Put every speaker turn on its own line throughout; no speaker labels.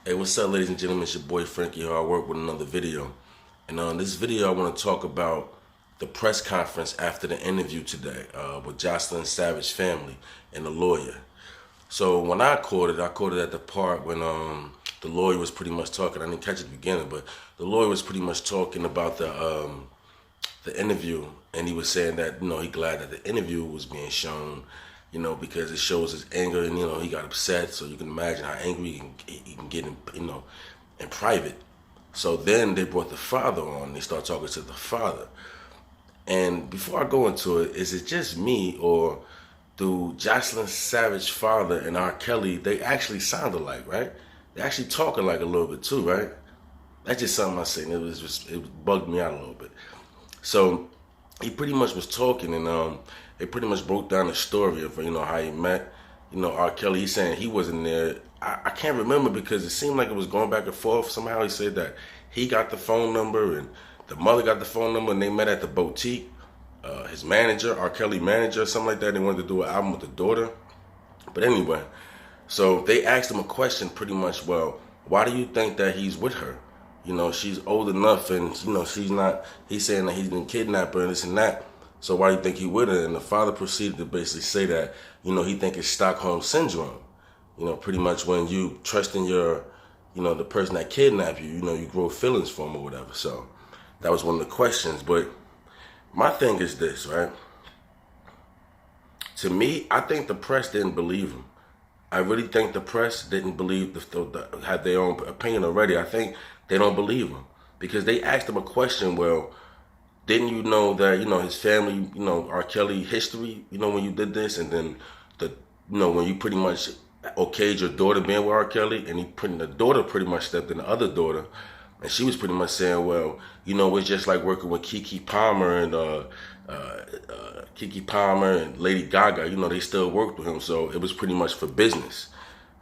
Hey, what's up, ladies and gentlemen? It's your boy Frankiehardworkshow with another video. And on this video, I want to talk about the press conference after the interview today with Jocelyn Savage family and the lawyer. So when I caught it at the part when the lawyer was pretty much talking. I didn't catch it at the beginning, but the lawyer was pretty much talking about the interview, and he was saying that he glad that the interview was being shown, because it shows his anger, and he got upset. So you can imagine how angry he can get in private. So then they brought the father on. They start talking to the father. And before I go into it, is it just me, or do Jocelyn Savage father and R.Kelly, they actually sound alike, right? They actually talk alike a little bit too, right? That's just something I said. It bugged me out a little bit. So he pretty much was talking, and they pretty much broke down the story of how he met. R.Kelly. He's saying he wasn't there. I can't remember because it seemed like it was going back and forth. Somehow he said that he got the phone number and the mother got the phone number, and they met at the boutique. His manager, R.Kelly manager, something like that. They wanted to do an album with the daughter. But anyway, so they asked him a question pretty much. Well, why do you think that he's with her? She's old enough, and she's not. He's saying that he's been kidnapped her and this and that. So why do you think he with her? And the father proceeded to basically say that he think it's Stockholm syndrome. Pretty much when you trust in your, the person that kidnapped you, you grow feelings for him or whatever. So that was one of the questions. But my thing is this, right? To me, I think the press didn't believe him. I really think the press didn't believe, had their own opinion already. I think they don't believe him because they asked him a question. Well, didn't you know that, his family, R. Kelly history, when you did this, and then when you pretty much okayed your daughter being with R. Kelly, and the daughter pretty much stepped in the other daughter, and she was pretty much saying, well, it's just like working with Keke Palmer and Lady Gaga. They still worked with him, so it was pretty much for business.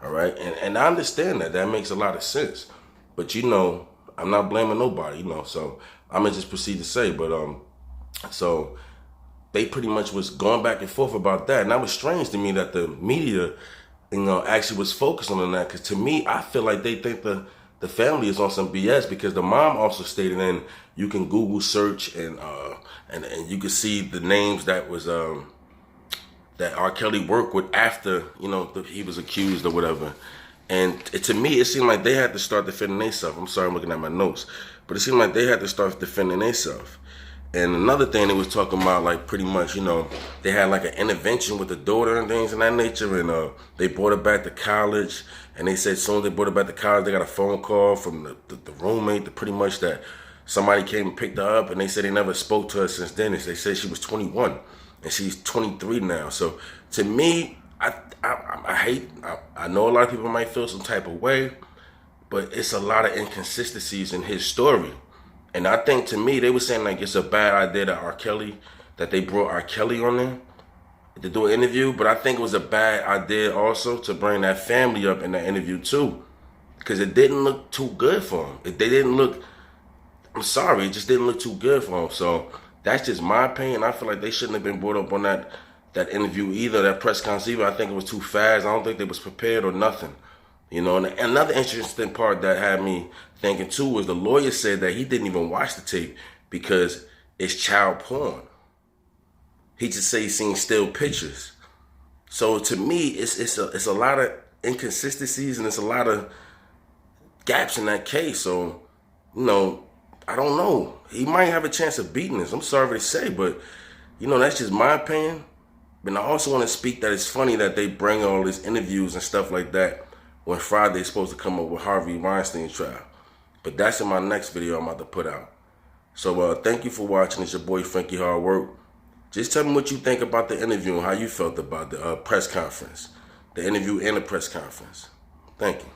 All right, and I understand that makes a lot of sense, but I'm not blaming nobody, so I'm gonna just proceed to say, but so they pretty much was going back and forth about that, and that was strange to me that the media, actually was focusing on that, because to me, I feel like they think the family is on some BS, because the mom also stated, and you can Google search and you can see the names that was that R. Kelly worked with after he was accused or whatever. And to me, it seemed like they had to start defending themselves. I'm sorry, I'm looking at my notes, but it seemed like they had to start defending themselves. And another thing they was talking about, like pretty much, they had like an intervention with the daughter and things of that nature, and they brought her back to college. And they said as soon as they brought her back to college, they got a phone call from the roommate that pretty much that somebody came and picked her up, and they said they never spoke to her since then. They said she was 21, and she's 23 now. So to me, I know a lot of people might feel some type of way, but it's a lot of inconsistencies in his story. And I think, to me, they were saying like it's a bad idea that they brought R. Kelly on there to do an interview, but I think it was a bad idea also to bring that family up in that interview too, because it didn't look too good for him. I'm sorry, it just didn't look too good for him. So that's just my opinion. I feel like they shouldn't have been brought up on that interview either, that press conference either. I think it was too fast. I don't think they was prepared or nothing. And another interesting part that had me thinking too was the lawyer said that he didn't even watch the tape because it's child porn. He just said he seen still pictures. So to me, it's a lot of inconsistencies, and it's a lot of gaps in that case. So, I don't know. He might have a chance of beating this. I'm sorry to say, but that's just my opinion. But I also want to speak that it's funny that they bring all these interviews and stuff like that when Friday's supposed to come up with Harvey Weinstein trial. But that's in my next video I'm about to put out. So thank you for watching. It's your boy Frankie Hard Work. Just tell me what you think about the interview and how you felt about the press conference. The interview and the press conference. Thank you.